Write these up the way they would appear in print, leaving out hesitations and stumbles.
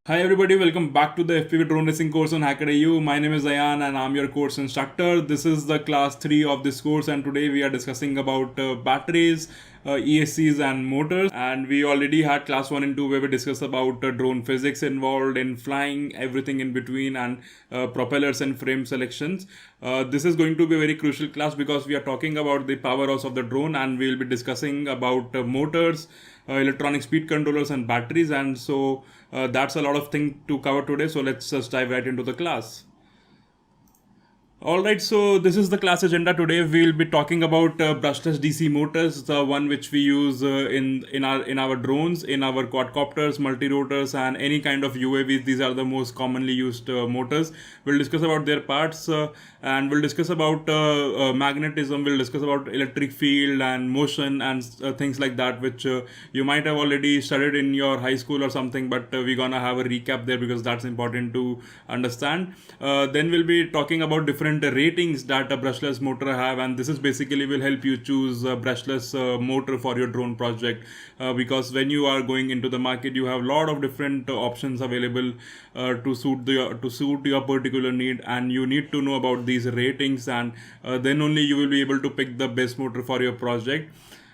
Hi everybody, welcome back to the FPV Drone Racing course on HackadayU. My name is Ayan and I'm your course instructor. This is the class 3 of this course and today we are discussing about batteries, ESCs and motors. And we already had class 1 and 2 where we discussed about drone physics involved in flying, everything in between and propellers and frame selections. This is going to be a very crucial class because we are talking about the powerhouse of the drone and we will be discussing about motors, electronic speed controllers and batteries, and so that's a lot of things to cover today, so let's just dive right into the class. Alright, so this is the class agenda. Today we'll be talking about brushless DC motors, the one which we use in our drones, in our quadcopters, multirotors, and any kind of UAVs. These are the most commonly used motors. We'll discuss about their parts and we'll discuss about magnetism. We'll discuss about electric field and motion and things like that, which you might have already studied in your high school or something. But we're gonna have a recap there because that's important to understand. Then we'll be talking about different ratings that a brushless motor have, and this is basically will help you choose a brushless motor for your drone project, because when you are going into the market you have a lot of different options available to suit your particular need, and you need to know about these ratings, and then only you will be able to pick the best motor for your project.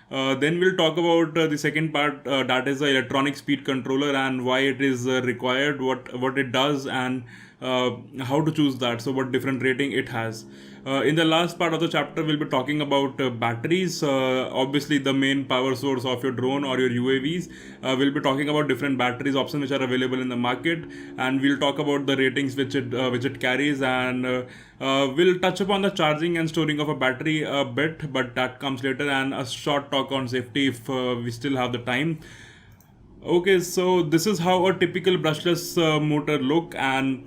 Then we'll talk about the second part, that is the electronic speed controller and why it is required, what it does, and how to choose that. So what different rating it has. In the last part of the chapter, we'll be talking about batteries. Obviously, the main power source of your drone or your UAVs. We'll be talking about different batteries options which are available in the market, and we'll talk about the ratings which it carries, and we'll touch upon the charging and storing of a battery a bit, but that comes later, and a short talk on safety if we still have the time. Okay, so this is how a typical brushless motor look, and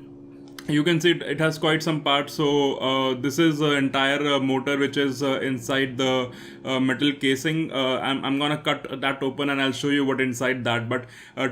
you can see it has quite some parts. So this is an entire motor which is inside the metal casing. I'm gonna cut that open and I'll show you what inside that, but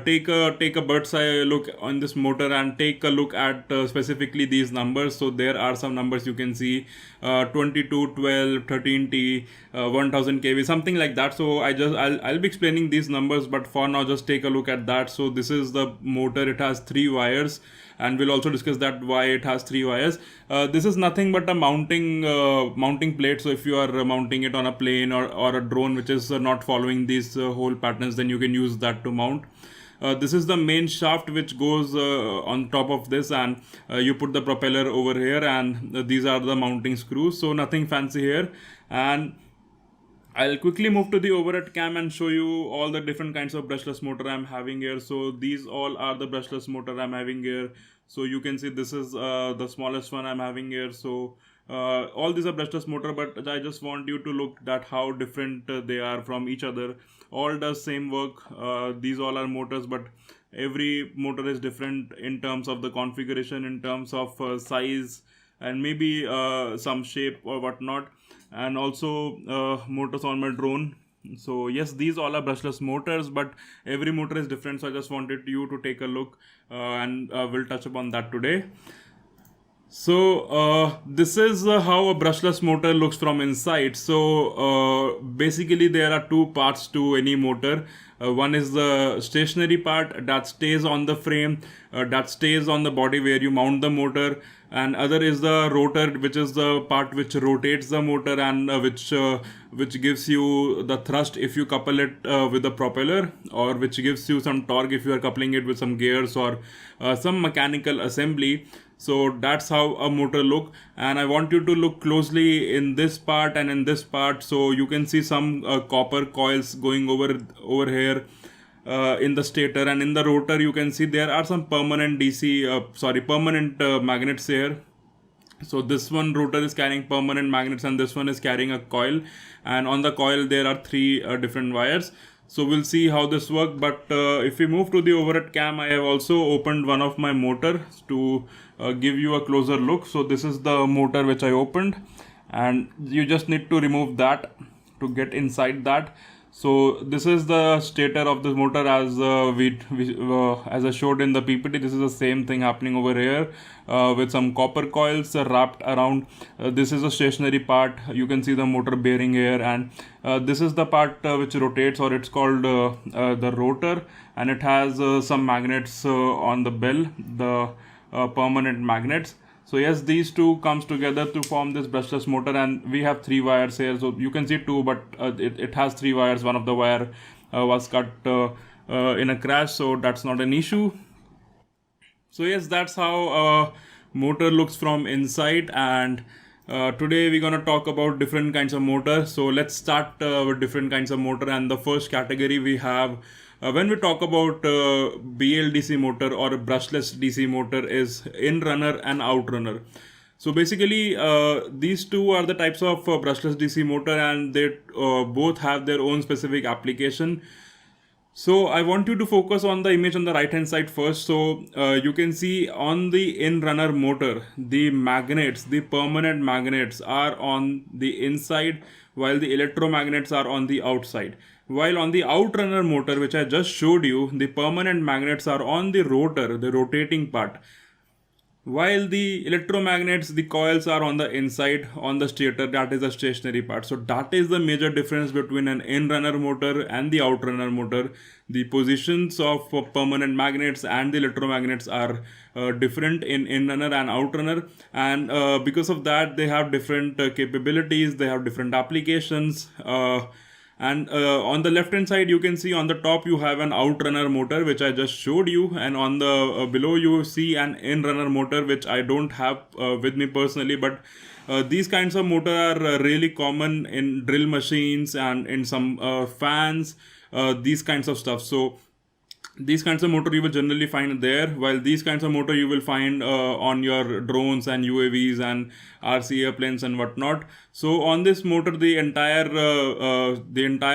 take a bird's eye look on this motor and take a look at specifically these numbers. So there are some numbers you can see, 22, 12, 13T, 1000 kV, something like that. So I'll be explaining these numbers, but for now just take a look at that. So this is the motor. It has 3 wires, and we'll also discuss that why it has 3 wires. This is nothing but a mounting plate. So if you are mounting it on a plane or a drone which is not following these whole patterns, then you can use that to mount. This is the main shaft which goes on top of this, and you put the propeller over here, and these are the mounting screws. So nothing fancy here, and I'll quickly move to the overhead cam and show you all the different kinds of brushless motor I'm having here. So these all are the brushless motor I'm having here. So you can see this is the smallest one I'm having here. So all these are brushless motor, but I just want you to look at how different they are from each other. All does same work. These all are motors, but every motor is different in terms of the configuration, in terms of size, and maybe some shape or whatnot, and also motors on my drone. So yes, these all are brushless motors, but every motor is different, so I just wanted you to take a look, and we'll touch upon that today. So this is how a brushless motor looks from inside. So basically there are 2 parts to any motor. One is the stationary part that stays on the frame, that stays on the body where you mount the motor, and other is the rotor, which is the part which rotates the motor, and which gives you the thrust if you couple it with the propeller, or which gives you some torque if you are coupling it with some gears or some mechanical assembly. So that's how a motor look, and I want you to look closely in this part and in this part. So you can see some copper coils going over here in the stator, and in the rotor you can see there are some permanent permanent magnets here. So this one rotor is carrying permanent magnets, and this one is carrying a coil, and on the coil there are 3 different wires. So we'll see how this works, but if we move to the overhead cam, I have also opened one of my motor to give you a closer look. So this is the motor which I opened, and you just need to remove that to get inside that. So this is the stator of the motor as as I showed in the PPT. This is the same thing happening over here with some copper coils wrapped around. This is a stationary part. You can see the motor bearing here, and this is the part which rotates, or it's called the rotor, and it has some magnets on the bell, the permanent magnets. So yes, these two comes together to form this brushless motor, and we have 3 wires here. So you can see two, but it has 3 wires. One of the wire was cut in a crash, so that's not an issue. So yes, that's how motor looks from inside, and today we're gonna talk about different kinds of motor. So let's start with different kinds of motor, and the first category we have when we talk about BLDC motor or a brushless DC motor is in runner and out runner. So basically, these two are the types of brushless DC motor, and they both have their own specific application. So I want you to focus on the image on the right hand side first. So you can see on the in runner motor, the magnets, the permanent magnets are on the inside, while the electromagnets are on the outside. While on the outrunner motor, which I just showed you, the permanent magnets are on the rotor, the rotating part. While the electromagnets, the coils are on the inside, on the stator, that is the stationary part. So that is the major difference between an in-runner motor and the outrunner motor. The positions of permanent magnets and the electromagnets are different in in-runner and outrunner, and because of that they have different capabilities, they have different applications. And on the left hand side, you can see on the top you have an outrunner motor, which I just showed you, and on the below you see an in-runner motor, which I don't have with me personally, but these kinds of motor are really common in drill machines and in some fans, these kinds of stuff. So these kinds of motor you will generally find there, while these kinds of motor you will find on your drones and UAVs and RC airplanes and whatnot. So on this motor, the entire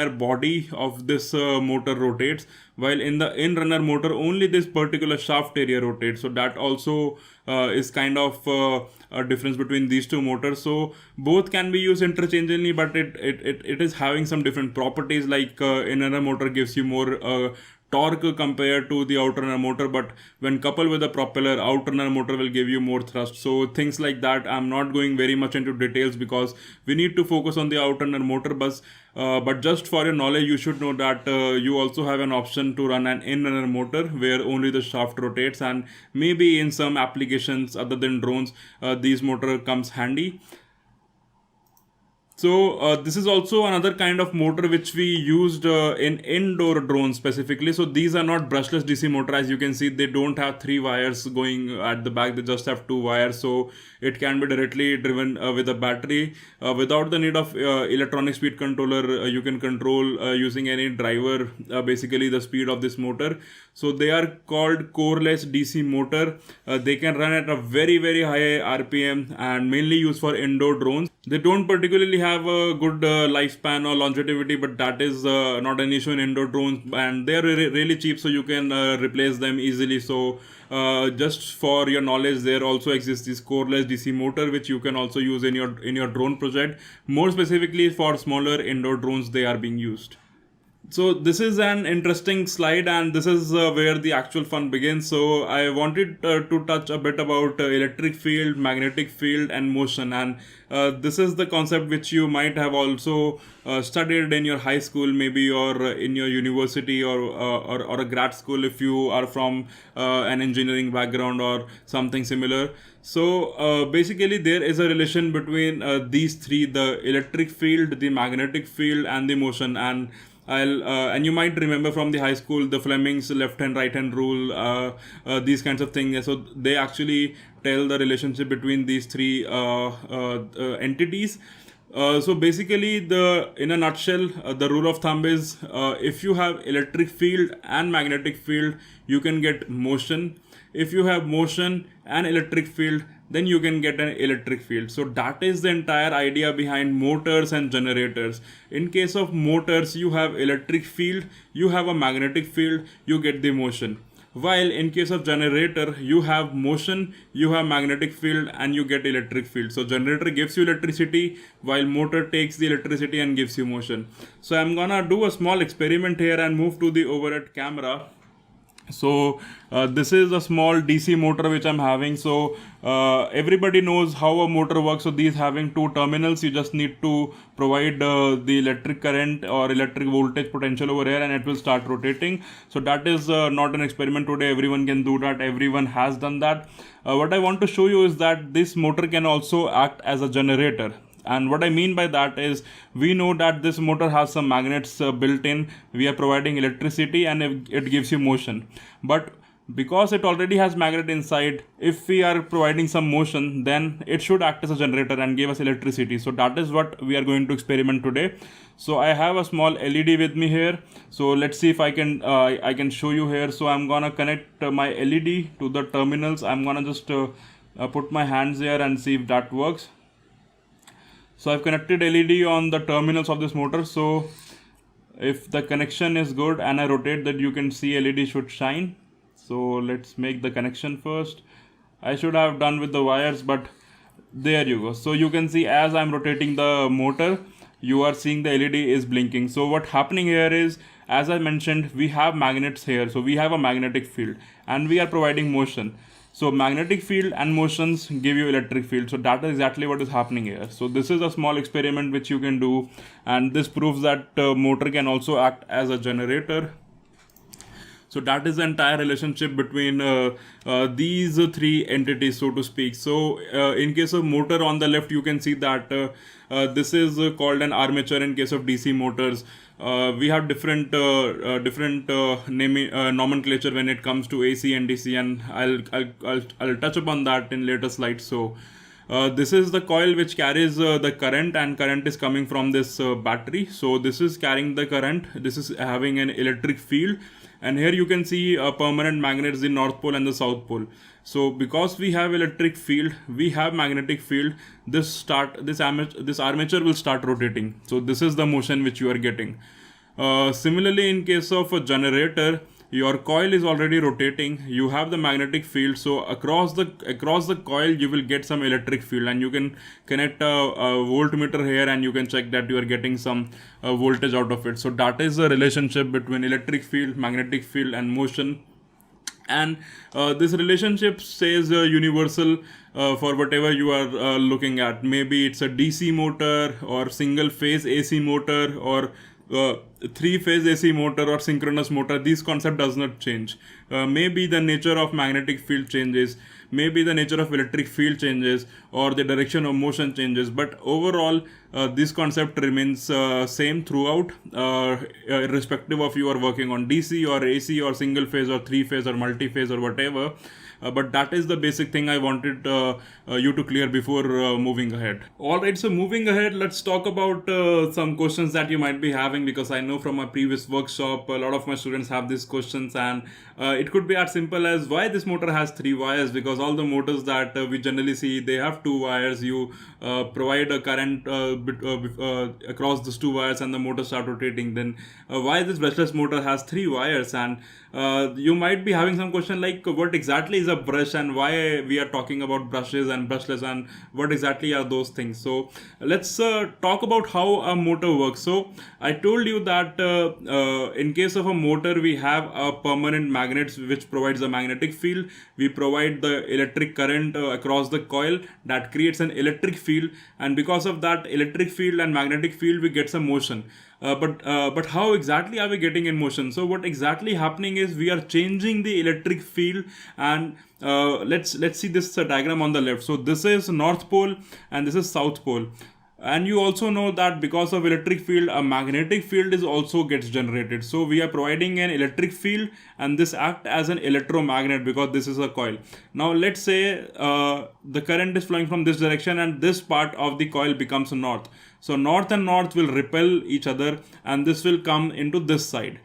body of this motor rotates, while in the in runner motor only this particular shaft area rotates. So that also is kind of a difference between these two motors. So both can be used interchangeably, but it is having some different properties, like in runner motor gives you more torque compared to the outrunner motor, but when coupled with a propeller, outrunner motor will give you more thrust. So things like that, I'm not going very much into details because we need to focus on the outrunner motor bus. But just for your knowledge, you should know that you also have an option to run an in-runner motor where only the shaft rotates, and maybe in some applications other than drones, these motor comes handy. So this is also another kind of motor which we used in indoor drones specifically. So these are not brushless DC motor. As you can see, they don't have 3 wires going at the back. They just have 2 wires. So it can be directly driven with a battery without the need of electronic speed controller. You can control using any driver basically the speed of this motor. So they are called Coreless DC motor. They can run at a very high RPM and mainly used for indoor drones. They don't particularly have a good lifespan or longevity, but that is not an issue in indoor drones, and they are really cheap, so you can replace them easily. So just for your knowledge, there also exists this Coreless DC motor, which you can also use in your drone project. More specifically for smaller indoor drones, they are being used. So this is an interesting slide, and this is where the actual fun begins. So I wanted to touch a bit about electric field, magnetic field and motion, and this is the concept which you might have also studied in your high school maybe, or in your university, or a grad school if you are from an engineering background or something similar. So basically there is a relation between these three: the electric field, the magnetic field and the motion. And you might remember from the high school the Fleming's left hand right hand rule, these kinds of things. So they actually tell the relationship between these three entities. So basically, in a nutshell, the rule of thumb is if you have electric field and magnetic field, you can get motion. If you have motion and electric field, then you can get an electric field. So that is the entire idea behind motors and generators. In case of motors, you have electric field, you have a magnetic field, you get the motion. while in case of generator you have motion, you have magnetic field, and you get electric field. So generator gives you electricity while motor takes the electricity and gives you motion. So I'm gonna do a small experiment here and move to the overhead camera. So this is a small DC motor which I'm having. So everybody knows how a motor works. So these having two terminals, you just need to provide the electric current or electric voltage potential over here and it will start rotating. So that is not an experiment today. Everyone can do that. Everyone has done that. What I want to show you is that this motor can also act as a generator. And what I mean by that is, we know that this motor has some magnets built in. We are providing electricity and it gives you motion. But because it already has magnet inside, if we are providing some motion, then it should act as a generator and give us electricity. So that is what we are going to experiment today. So I have a small LED with me here. So let's see if I can show you here. So I'm gonna connect my LED to the terminals. I'm gonna just put my hands here and see if that works. So I've connected LED on the terminals of this motor. So if the connection is good and I rotate that, you can see LED should shine. So let's make the connection first. I should have done with the wires, but there you go. So you can see as I'm rotating the motor, you are seeing the LED is blinking. So what's happening here is, as I mentioned, we have magnets here. So we have a magnetic field and we are providing motion. So magnetic field and motions give you electric field. So that is exactly what is happening here. So this is a small experiment which you can do, and this proves that motor can also act as a generator. So that is the entire relationship between these three entities, so to speak. So in case of motor on the left, you can see that this is called an armature in case of DC motors. We have different nomenclature when it comes to AC and DC, and I'll touch upon that in later slides. So this is the coil which carries the current, and current is coming from this battery. So this is carrying the current. This is having an electric field, and here you can see permanent magnets, the North Pole and the South Pole. So because we have electric field, we have magnetic field, this armature will start rotating. So this is the motion which you are getting. Similarly, in case of a generator, your coil is already rotating, you have the magnetic field, so across the coil you will get some electric field, and you can connect a voltmeter here and you can check that you are getting some voltage out of it. So that is the relationship between electric field, magnetic field and motion. And this relationship says universal for whatever you are looking at. Maybe it's a DC motor or single phase AC motor or three-phase AC motor or synchronous motor. This concept does not change. Maybe the nature of magnetic field changes, maybe the nature of electric field changes, or the direction of motion changes, but overall this concept remains same throughout, irrespective of you are working on DC or AC or single phase or three-phase or multi-phase or whatever. But that is the basic thing I wanted you to clear before moving ahead. Alright, so moving ahead, let's talk about some questions that you might be having, because I know from my previous workshop, a lot of my students have these questions, and it could be as simple as why this motor has 3 wires, because all the motors that we generally see, they have 2 wires. You provide a current across these 2 wires and the motor start rotating. Then why this brushless motor has 3 wires? And you might be having some question like, what exactly is a brush and why we are talking about brushes and brushless, and what exactly are those things? So let's talk about how a motor works. So I told you that in case of a motor, we have a permanent magnets which provides a magnetic field. We provide the electric current across the coil that creates an electric field, and because of that electric field and magnetic field, we get some motion. But how exactly are we getting in motion? So what exactly happening is we are changing the electric field, and let's see this diagram on the left. So this is North Pole and this is South Pole. And you also know that because of electric field, a magnetic field is also gets generated. So we are providing an electric field, and this acts as an electromagnet because this is a coil. Now let's say the current is flowing from this direction and this part of the coil becomes north. So north and north will repel each other, and this will come into this side.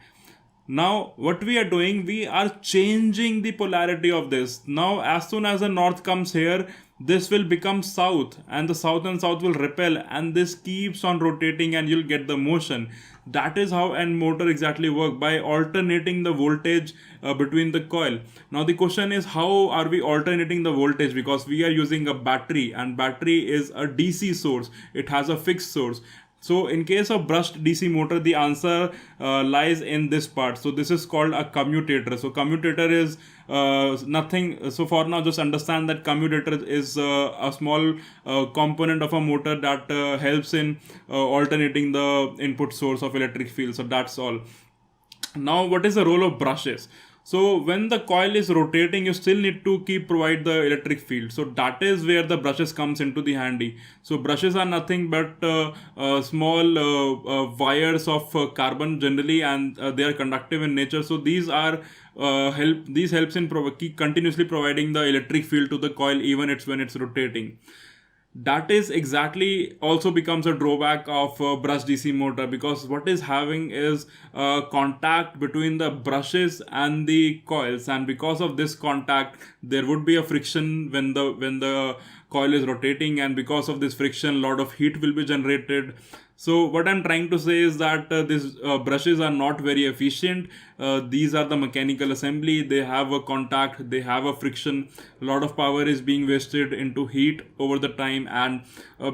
Now what we are doing, we are changing the polarity of this. Now as soon as the north comes here, this will become south, and the south and south will repel, and this keeps on rotating and you'll get the motion. That is how an motor exactly work, by alternating the voltage between the coil. Now the question is, how are we alternating the voltage? Because we are using a battery, and battery is a DC source, it has a fixed source. So in case of brushed DC motor, the answer lies in this part. So this is called a commutator. So commutator is nothing. So for now, just understand that commutator is a small component of a motor that helps in alternating the input source of electric field. So that's all. Now, what is the role of brushes? So when the coil is rotating, you still need to keep provide the electric field. So that is where the brushes comes into the handy. So brushes are nothing but small wires of carbon generally, and they are conductive in nature. So these are helps in keep continuously providing the electric field to the coil, even when it's rotating. That is exactly also becomes a drawback of brush DC motor, because what is having is contact between the brushes and the coils, and because of this contact there would be a friction when the coil is rotating, and because of this friction a lot of heat will be generated. So what I'm trying to say is that these brushes are not very efficient. These are the mechanical assembly. They have a contact, they have a friction. A lot of power is being wasted into heat over the time, and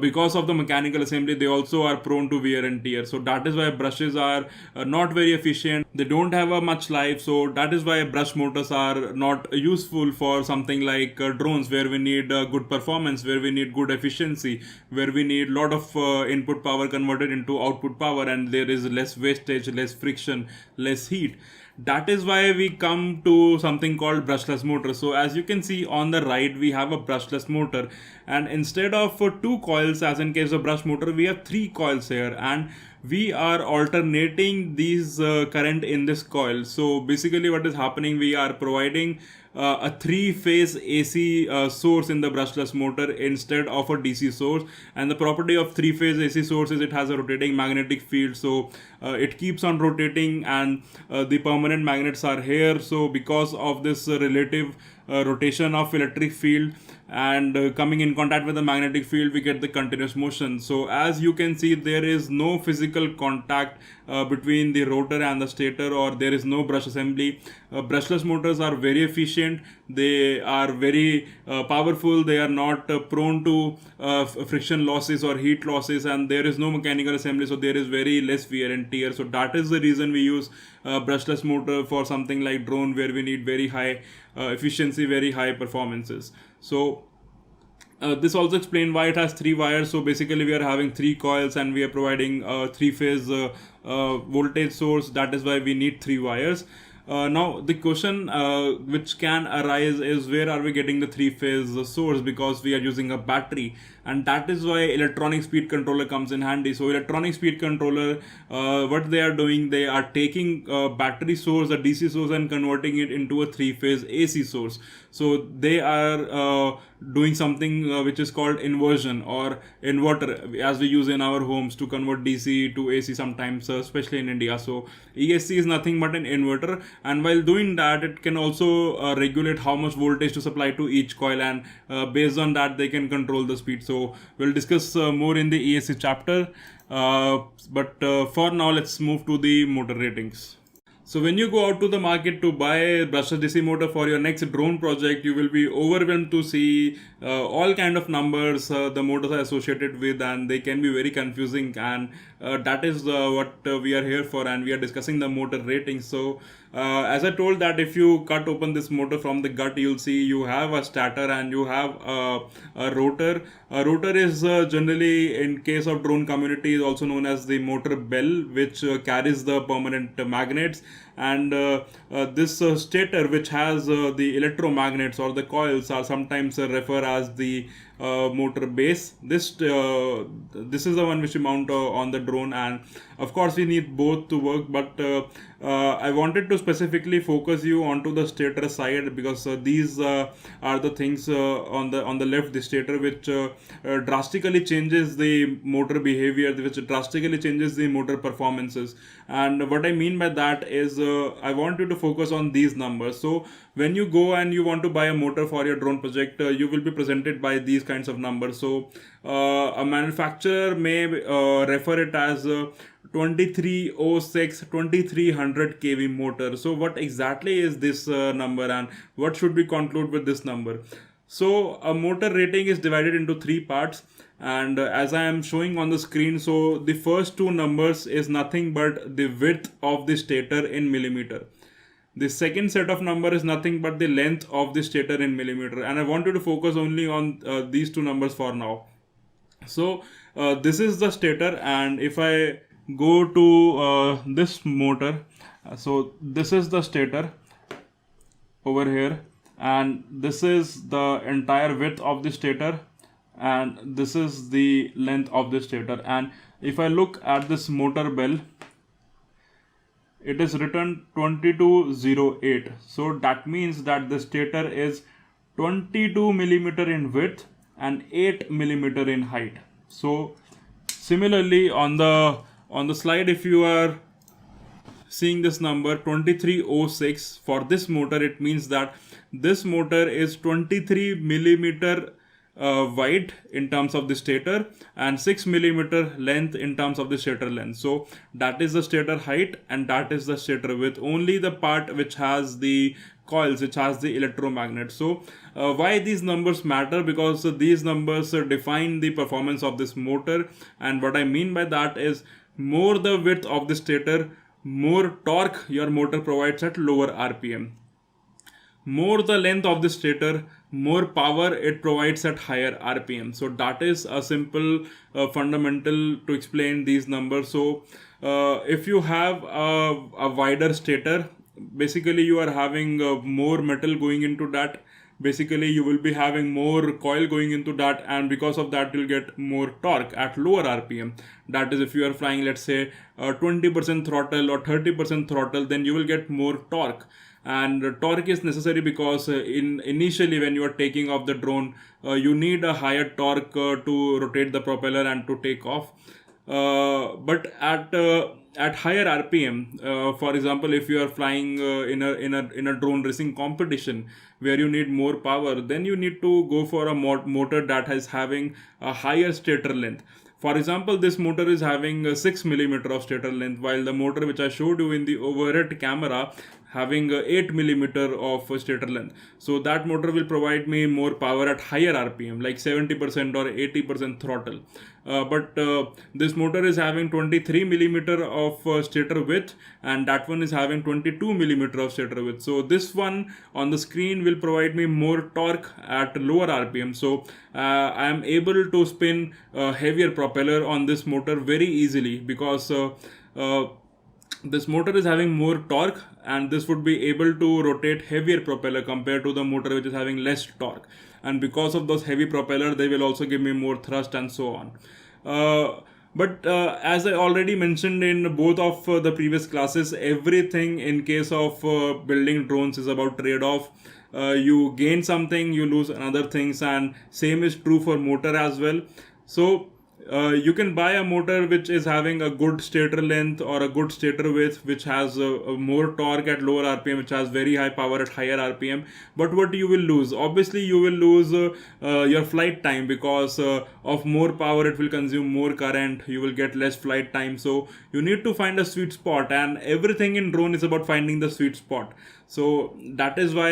because of the mechanical assembly, they also are prone to wear and tear. So that is why brushes are not very efficient. They don't have a much life. So that is why brush motors are not useful for something like drones, where we need good performance, where we need good efficiency, where we need lot of input power converted into output power, and there is less wastage, less friction, less heat. That is why we come to something called brushless motor. So as you can see on the right, we have a brushless motor, and instead of two coils as in case of brush motor, we have three coils here, and we are alternating these current in this coil. So basically what is happening, we are providing a three-phase AC source in the brushless motor instead of a DC source. And the property of three-phase AC source is it has a rotating magnetic field, so it keeps on rotating, and the permanent magnets are here. So because of this relative rotation of electric field and coming in contact with the magnetic field, we get the continuous motion. So as you can see, there is no physical contact between the rotor and the stator, or there is no brush assembly. Brushless motors are very efficient, they are very powerful, they are not prone to friction losses or heat losses, and there is no mechanical assembly, so there is very less wear and tear. So that is the reason we use brushless motor for something like drone, where we need very high efficiency, very high performances. So this also explains why it has three wires. So basically we are having three coils, and we are providing a three-phase voltage source. That is why we need three wires. Now the question which can arise is, where are we getting the three-phase source, because we are using a battery, and that is why electronic speed controller comes in handy. So electronic speed controller, what they are doing, they are taking battery source, a DC source, and converting it into a three-phase AC source. So they are doing something which is called inversion or inverter, as we use in our homes to convert DC to AC sometimes, especially in India. So ESC is nothing but an inverter, and while doing that, it can also regulate how much voltage to supply to each coil, and based on that they can control the speed. So we'll discuss more in the ESC chapter, but for now let's move to the motor ratings. So when you go out to the market to buy a brushless DC motor for your next drone project, you will be overwhelmed to see all kind of numbers the motors are associated with, and they can be very confusing, and that is what we are here for, and we are discussing the motor ratings. So as I told that if you cut open this motor from the gut, you'll see you have a stator and you have a rotor. A rotor is generally, in case of drone community, is also known as the motor bell, which carries the permanent magnets, and this stator, which has the electromagnets or the coils, are sometimes referred as the motor base. This is the one which we mount on the drone, and of course we need both to work, but I wanted to specifically focus you onto the stator side, because these are the things on the left, the stator, which drastically changes the motor behavior, which drastically changes the motor performances. And what I mean by that is I want you to focus on these numbers. So when you go and you want to buy a motor for your drone project, you will be presented by these kinds of numbers. So a manufacturer may refer it as 2306 2300 kV motor. So what exactly is this number, and what should we conclude with this number? So a motor rating is divided into three parts, and as I am showing on the screen, so the first two numbers is nothing but the width of the stator in millimeter. The second set of number is nothing but the length of the stator in millimeter, and I want you to focus only on these two numbers for now. So this is the stator, and if I go to this motor, so this is the stator over here, and this is the entire width of the stator, and this is the length of the stator. And if I look at this motor bell, it is written 2208. So that means that the stator is 22 millimeter in width and 8 millimeter in height. So similarly on the slide, if you are seeing this number 2306 for this motor, it means that this motor is 23 millimeter wide in terms of the stator and 6 millimeter length in terms of the stator length. So that is the stator height and that is the stator width, only the part which has the coils, which has the electromagnet. So why these numbers matter? Because these numbers define the performance of this motor, and what I mean by that is more the width of the stator, more torque your motor provides at lower RPM. More the length of the stator, more power it provides at higher RPM. So that is a simple fundamental to explain these numbers. So if you have a wider stator, basically you are having more metal going into that. Basically you will be having more coil going into that, and because of that you'll get more torque at lower RPM. That is, if you are flying, let's say 20% throttle or 30% throttle, then you will get more torque. And torque is necessary because initially when you are taking off the drone, you need a higher torque to rotate the propeller and to take off. But at higher RPM, for example, if you are flying in a drone racing competition where you need more power, then you need to go for a motor that is having a higher stator length. For example, this motor is having 6 millimeter of stator length, while the motor which I showed you in the overhead camera having 8 millimeter of stator length. So that motor will provide me more power at higher RPM, like 70% or 80% throttle. But this motor is having 23 millimeter of stator width, and that one is having 22 millimeter of stator width. So this one on the screen will provide me more torque at lower RPM. So I am able to spin heavier propeller on this motor very easily, because this motor is having more torque, and this would be able to rotate heavier propeller compared to the motor which is having less torque. And because of those heavy propeller, they will also give me more thrust and so on. But as I already mentioned in both of the previous classes, everything in case of building drones is about trade-off. You gain something, you lose another things, and same is true for motor as well. So you can buy a motor which is having a good stator length or a good stator width, which has more torque at lower RPM, which has very high power at higher RPM. But what you will lose? Obviously, you will lose your flight time, because of more power, it will consume more current. You will get less flight time. So you need to find a sweet spot, and everything in drone is about finding the sweet spot. So that is why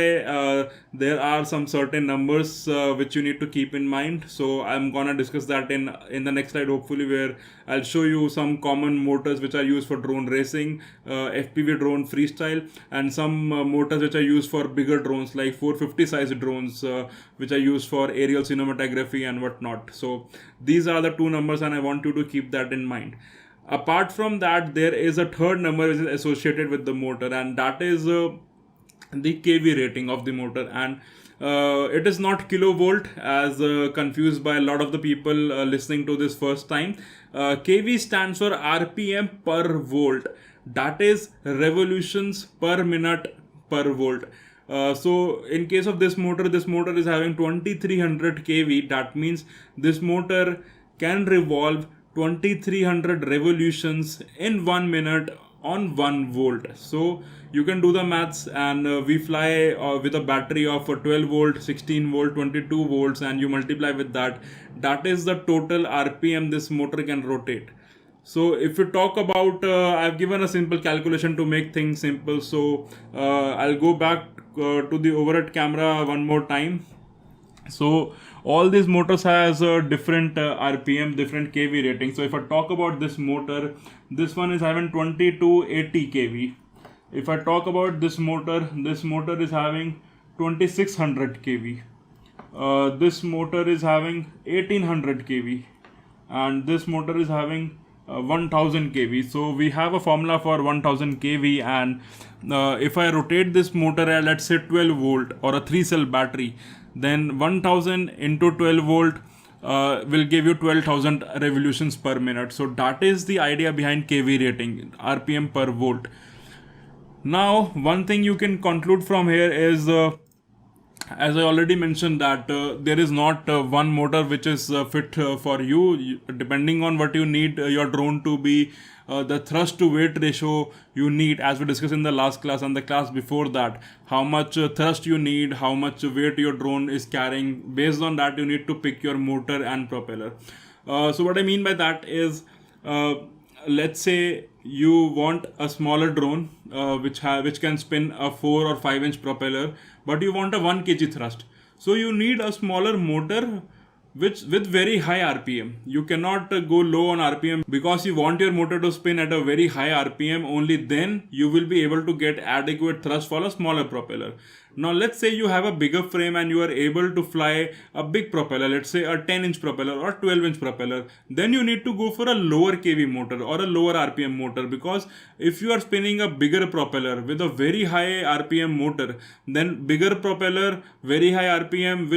there are some certain numbers which you need to keep in mind. So I'm gonna discuss that in the next slide, hopefully, where I'll show you some common motors which are used for drone racing, FPV drone freestyle, and some motors which are used for bigger drones like 450 size drones, which are used for aerial cinematography and whatnot. So these are the two numbers, and I want you to keep that in mind. Apart from that, there is a third number which is associated with the motor, and that is the kV rating of the motor. And it is not kilovolt, as confused by a lot of the people listening to this first time. kV stands for RPM per volt, that is revolutions per minute per volt. So in case of this motor is having 2300 kV. That means this motor can revolve 2300 revolutions in 1 minute on 1 volt. So you can do the maths, and we fly with a battery of 12 volt, 16 volt, 22 volts, and you multiply with that. That is the total RPM this motor can rotate. So if you talk about, I've given a simple calculation to make things simple. So I'll go back to the overhead camera one more time. So all these motors has different RPM, different kV rating. So if I talk about this motor, this one is having 2280 kV. If I talk about this motor is having 2600 kV. This motor is having 1800 kV, and this motor is having 1000 kV. So we have a formula for 1000 kV, and if I rotate this motor at, let's say, 12 volt or a 3-cell battery, then 1000 into 12 volt will give you 12,000 revolutions per minute. So that is the idea behind kV rating, RPM per volt. Now, one thing you can conclude from here is, as I already mentioned, that there is not one motor which is fit for you. Depending on what you need your drone to be, the thrust to weight ratio you need, as we discussed in the last class and the class before that, how much thrust you need, how much weight your drone is carrying. Based on that, you need to pick your motor and propeller. So what I mean by that is, let's say you want a smaller drone which can spin a 4 or 5 inch propeller, but you want a 1 kg thrust. So you need a smaller motor with very high RPM. You cannot go low on RPM, because you want your motor to spin at a very high RPM. Only then you will be able to get adequate thrust for a smaller propeller. Now let's say you have a bigger frame and you are able to fly a big propeller, let's say a 10 inch propeller or 12 inch propeller. Then you need to go for a lower kV motor or a lower RPM motor, because if you are spinning a bigger propeller with a very high RPM motor, then bigger propeller, very high RPM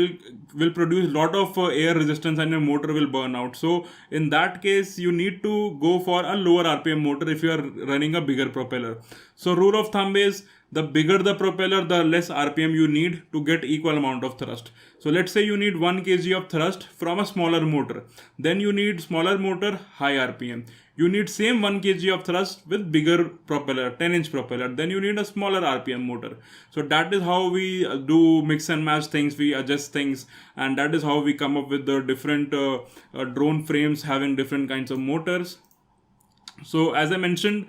will produce lot of air resistance and your motor will burn out. So in that case, you need to go for a lower RPM motor if you are running a bigger propeller. So rule of thumb is, the bigger the propeller, the less RPM you need to get equal amount of thrust. So let's say you need 1 kg of thrust from a smaller motor. Then you need smaller motor, high RPM. You need same 1 kg of thrust with bigger propeller, 10 inch propeller. Then you need a smaller RPM motor. So that is how we do mix and match things, we adjust things, and that is how we come up with the different drone frames having different kinds of motors. So as I mentioned,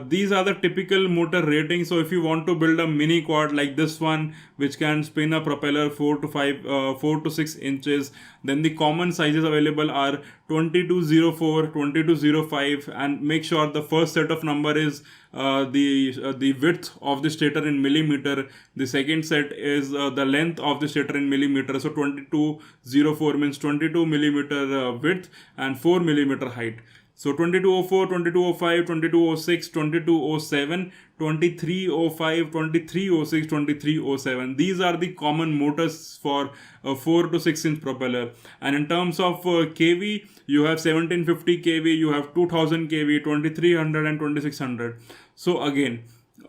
these are the typical motor ratings. So if you want to build a mini quad like this one, which can spin a propeller 4 to 6 inches, then the common sizes available are 2204, 2205, and make sure the first set of number is the width of the stator in millimeter. The second set is the length of the stator in millimeter. So 2204 means 22 millimeter width and 4 millimeter height. So 2204, 2205, 2206, 2207, 2305, 2306, 2307. These are the common motors for a 4 to 6 inch propeller. And in terms of kV, you have 1750 kV, you have 2000 kV, 2300 and 2600. So again,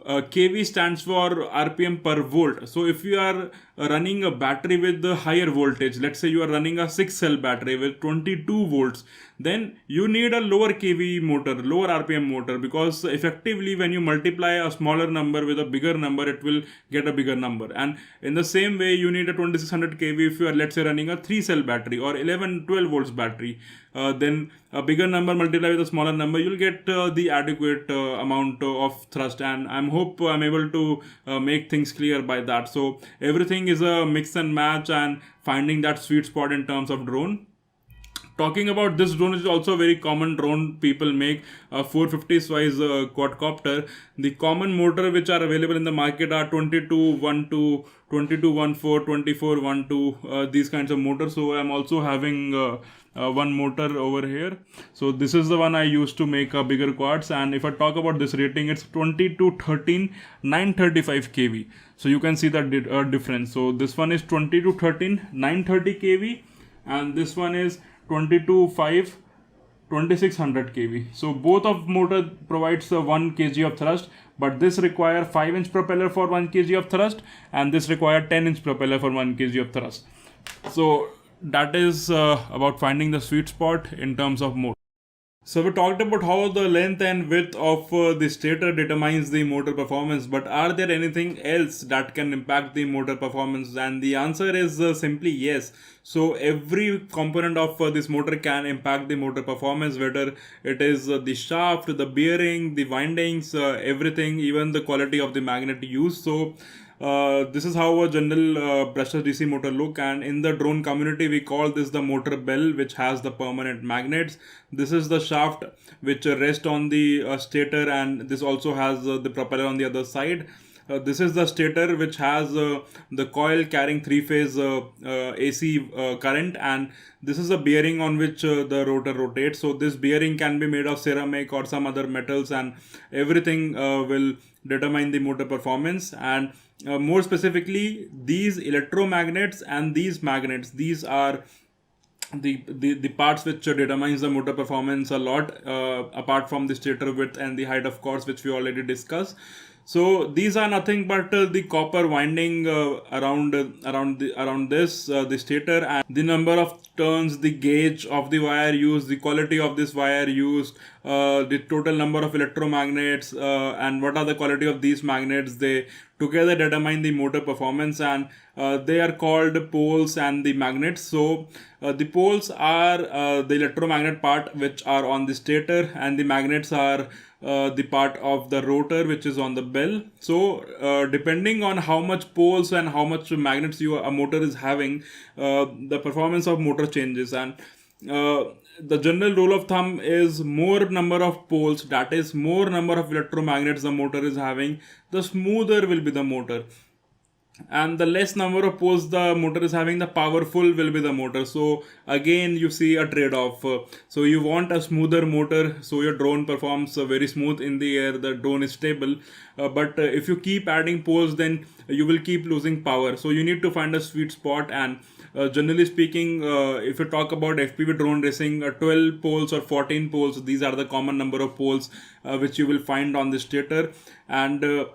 kV stands for RPM per volt. So if you are running a battery with the higher voltage, let's say you are running a 6-cell battery with 22 volts, then you need a lower kV motor, lower RPM motor, because effectively when you multiply a smaller number with a bigger number, it will get a bigger number. And in the same way, you need a 2600 kV if you are, let's say, running a 3-cell battery or 12 volts battery. Then a bigger number multiplied with a smaller number, you'll get the adequate amount of thrust. And I hope I'm able to make things clear by that. So everything is a mix and match and finding that sweet spot in terms of drone. Talking about this drone, is also a very common drone people make, a 450 size quadcopter. The common motor which are available in the market are 2212, 2214, 2412, these kinds of motors. So I'm also having one motor over here. So this is the one I used to make bigger quads. And if I talk about this rating, it's 2213, 935 kV. So you can see the difference. So this one is 2213, 930 kV, and this one is 22.5, 2600 kV. So both of motor provides 1 kg of thrust, but this require 5 inch propeller for 1 kg of thrust, and this require 10 inch propeller for 1 kg of thrust. So that is about finding the sweet spot in terms of motor. So we talked about how the length and width of the stator determines the motor performance, but are there anything else that can impact the motor performance? And the answer is simply yes. So every component of this motor can impact the motor performance, whether it is the shaft, the bearing, the windings, everything, even the quality of the magnet used. So this is how a general brushless DC motor look, and in the drone community we call this the motor bell, which has the permanent magnets. This is the shaft which rests on the stator, and this also has the propeller on the other side. This is the stator which has the coil carrying three-phase AC current, and this is a bearing on which the rotor rotates. So this bearing can be made of ceramic or some other metals, and everything will determine the motor performance. And more specifically, these electromagnets and these magnets, these are the parts which determines the motor performance a lot, apart from the stator width and the height, of course, which we already discussed. So these are nothing but the copper winding around this the stator, and the number of turns, the gauge of the wire used, the quality of this wire used, the total number of electromagnets, and what are the quality of these magnets. They together determine the motor performance, and they are called poles and the magnets. So the poles are the electromagnet part which are on the stator, and the magnets are the part of the rotor which is on the bell. So depending on how much poles and how much magnets a motor is having, the performance of motor changes. And the general rule of thumb is more number of poles, that is more number of electromagnets the motor is having, the smoother will be the motor, and the less number of poles the motor is having, the powerful will be the motor. So again you see a trade-off. So you want a smoother motor, so your drone performs very smooth in the air, the drone is stable. But if you keep adding poles, then you will keep losing power. So you need to find a sweet spot. And generally speaking, if you talk about FPV drone racing, 12 poles or 14 poles, these are the common number of poles which you will find on the stator. And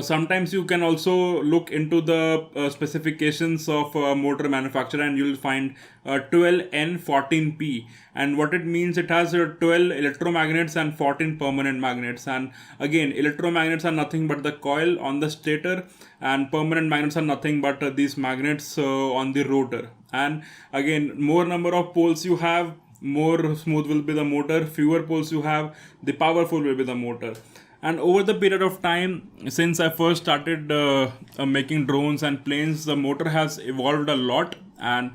sometimes you can also look into the specifications of motor manufacturer, and you'll find 12N14P, and what it means, it has 12 electromagnets and 14 permanent magnets. And again, electromagnets are nothing but the coil on the stator, and permanent magnets are nothing but these magnets on the rotor. And again, more number of poles you have, more smooth will be the motor. Fewer poles you have, the powerful will be the motor. And over the period of time, since I first started making drones and planes, the motor has evolved a lot. And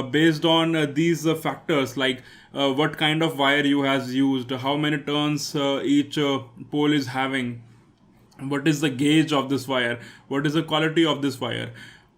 based on these factors, like what kind of wire you has used, how many turns each pole is having, what is the gauge of this wire, what is the quality of this wire,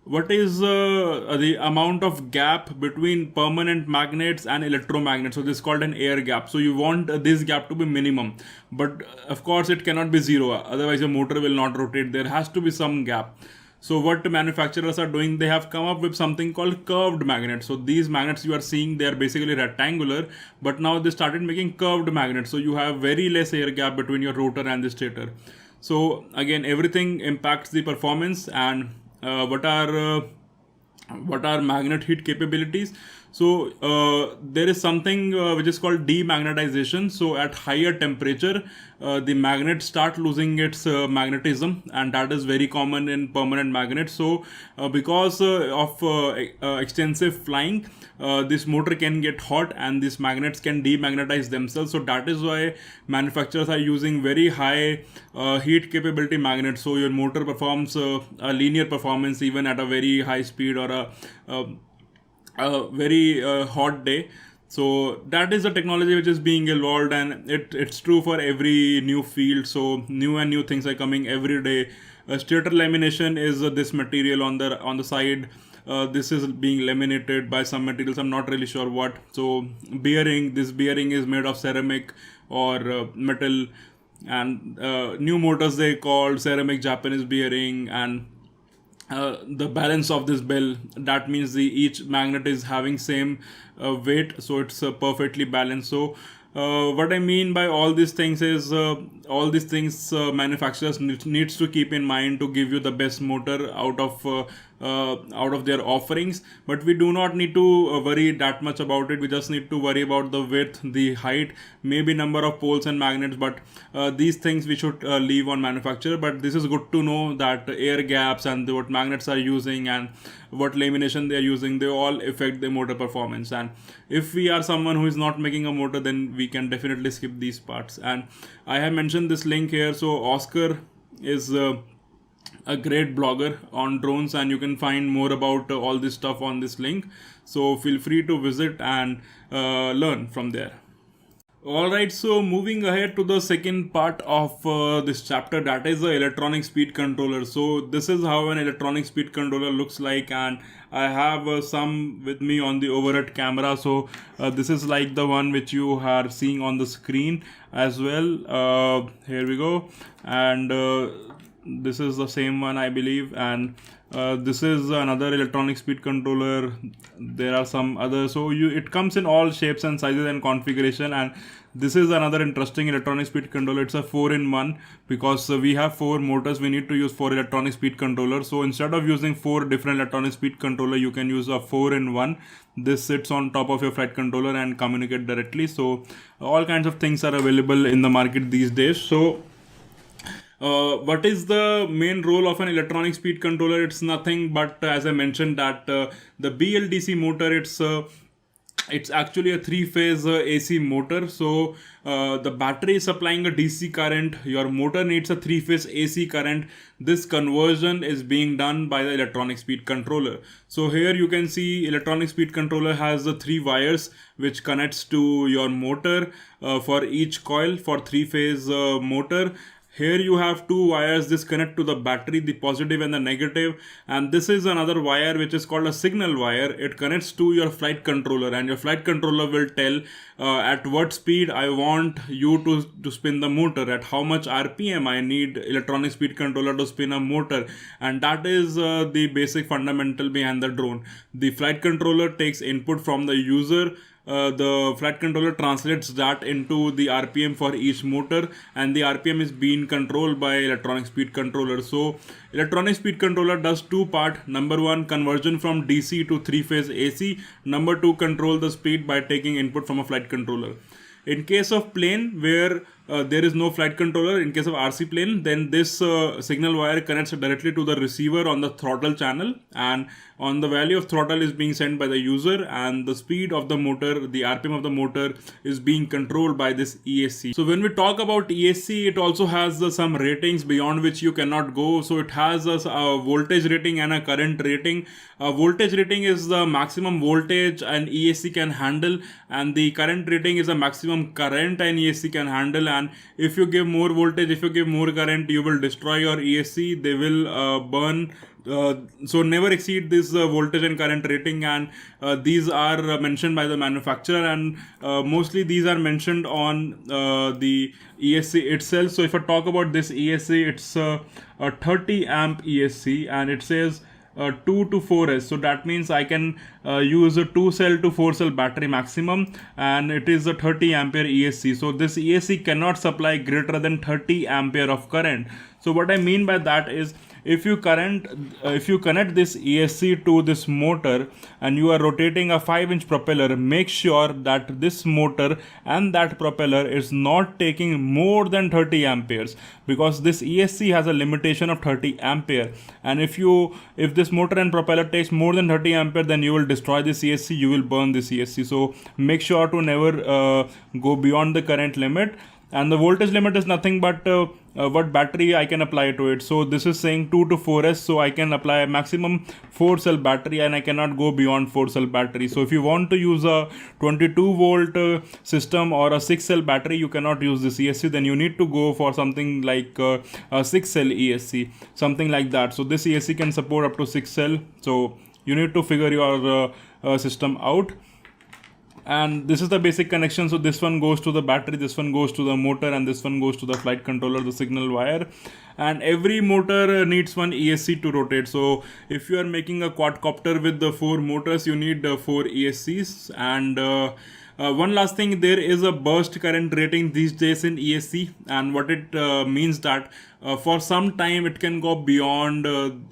what is the amount of gap between permanent magnets and electromagnets. So this is called an air gap. So you want this gap to be minimum, but of course it cannot be zero, otherwise your motor will not rotate. There has to be some gap. So what manufacturers are doing, they have come up with something called curved magnets. So these magnets you are seeing, they are basically rectangular, but now they started making curved magnets. So you have very less air gap between your rotor and the stator. So again, everything impacts the performance. And what are magnet heat capabilities? So there is something which is called demagnetization. So at higher temperature, the magnets start losing its magnetism, and that is very common in permanent magnets. So because of extensive flying, this motor can get hot, and these magnets can demagnetize themselves. So that is why manufacturers are using very high heat capability magnets. So your motor performs a linear performance even at a very high speed or a very hot day. So that is the technology which is being evolved, and it's true for every new field. So new things are coming every day. Stator lamination is this material on the side. This is being laminated by some materials, I'm not really sure what. So this bearing is made of ceramic or metal, and new motors they called ceramic Japanese bearing. And the balance of this bell, that means each magnet is having same weight, so it's perfectly balanced. So what I mean by all these things is all these things manufacturers needs to keep in mind to give you the best motor out of out of their offerings, but we do not need to worry that much about it. We just need to worry about the width, the height, maybe number of poles and magnets, but these things we should leave on manufacturer. But this is good to know that air gaps and what magnets are using and what lamination they are using, they all affect the motor performance. And if we are someone who is not making a motor, then we can definitely skip these parts. And I have mentioned this link here. So Oscar is a great blogger on drones, and you can find more about all this stuff on this link. So feel free to visit and learn from there. Alright, so moving ahead to the second part of this chapter, that is the electronic speed controller. So this is how an electronic speed controller looks like, and I have some with me on the overhead camera. So this is like the one which you are seeing on the screen as well. Here we go, and this is the same one, I believe, and this is another electronic speed controller. There are some others, so it comes in all shapes and sizes and configuration. And this is another interesting electronic speed controller. It's a 4-in-1 because we have 4 motors. We need to use 4 electronic speed controllers. So instead of using 4 different electronic speed controller, you can use a 4-in-1. This sits on top of your flight controller and communicate directly. So all kinds of things are available in the market these days. So what is the main role of an electronic speed controller? It's nothing but, as I mentioned, that the BLDC motor, it's actually a 3-phase AC motor. So the battery is supplying a DC current, your motor needs a 3-phase AC current. This conversion is being done by the electronic speed controller. So here you can see electronic speed controller has the 3 wires which connects to your motor for each coil for 3-phase motor. Here you have 2 wires. This connect to the battery, the positive and the negative, and this is another wire which is called a signal wire. It connects to your flight controller, and your flight controller will tell at what speed I want you to spin the motor, at how much RPM I need electronic speed controller to spin a motor. And that is the basic fundamental behind the drone. The flight controller takes input from the user. The flight controller translates that into the RPM for each motor, and the RPM is being controlled by electronic speed controller. So electronic speed controller does 2 parts. Number 1, conversion from DC to 3-phase AC. Number 2, control the speed by taking input from a flight controller. In case of plane where there is no flight controller, in case of RC plane, then this signal wire connects directly to the receiver on the throttle channel, and on the value of throttle is being sent by the user, and the speed of the motor, the RPM of the motor, is being controlled by this ESC. So when we talk about ESC, it also has some ratings beyond which you cannot go. So it has a voltage rating and a current rating. Voltage rating is the maximum voltage an ESC can handle, and the current rating is the maximum current an ESC can handle. And if you give more voltage, if you give more current, you will destroy your ESC. They will burn. So never exceed this voltage and current rating, and these are mentioned by the manufacturer, and mostly these are mentioned on the ESC itself. So if I talk about this ESC, it's a 30 amp ESC, and it says 2 to 4S. So that means I can use a 2 cell to 4 cell battery maximum, and it is a 30 ampere ESC. So this ESC cannot supply greater than 30 ampere of current. So what I mean by that is, if you connect this ESC to this motor and you are rotating a 5-inch propeller, make sure that this motor and that propeller is not taking more than 30 amperes, because this ESC has a limitation of 30 ampere. And if this motor and propeller takes more than 30 ampere, then you will destroy this ESC, you will burn this ESC. So make sure to never go beyond the current limit. And the voltage limit is nothing but what battery I can apply to it. So this is saying 2 to 4S, so I can apply a maximum 4 cell battery, and I cannot go beyond 4 cell battery. So if you want to use a 22 volt system or a 6 cell battery, you cannot use this ESC. Then you need to go for something like a 6 cell ESC, something like that. So this ESC can support up to 6 cell. So you need to figure your system out. And this is the basic connection. So this one goes to the battery, this one goes to the motor, and this one goes to the flight controller, the signal wire. And every motor needs one ESC to rotate. So if you are making a quadcopter with the 4 motors, you need 4 ESCs. And One last thing, there is a burst current rating these days in ESC, and what it means that for some time it can go beyond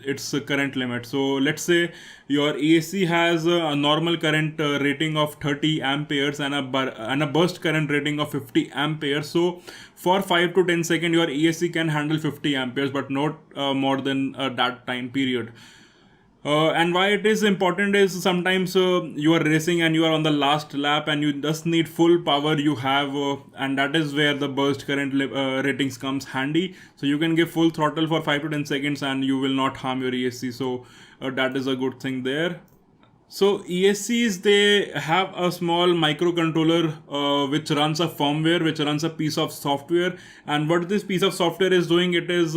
its current limit. So let's say your ESC has a normal current rating of 30 amperes and a burst current rating of 50 amperes. So for 5 to 10 seconds your ESC can handle 50 amperes, but not more than that time period. And why it is important is sometimes you are racing and you are on the last lap and you just need full power you have, and that is where the burst current ratings comes handy. So you can give full throttle for 5 to 10 seconds and you will not harm your ESC. So that is a good thing there. So ESCs, they have a small microcontroller which runs a firmware, which runs a piece of software. And what this piece of software is doing, it is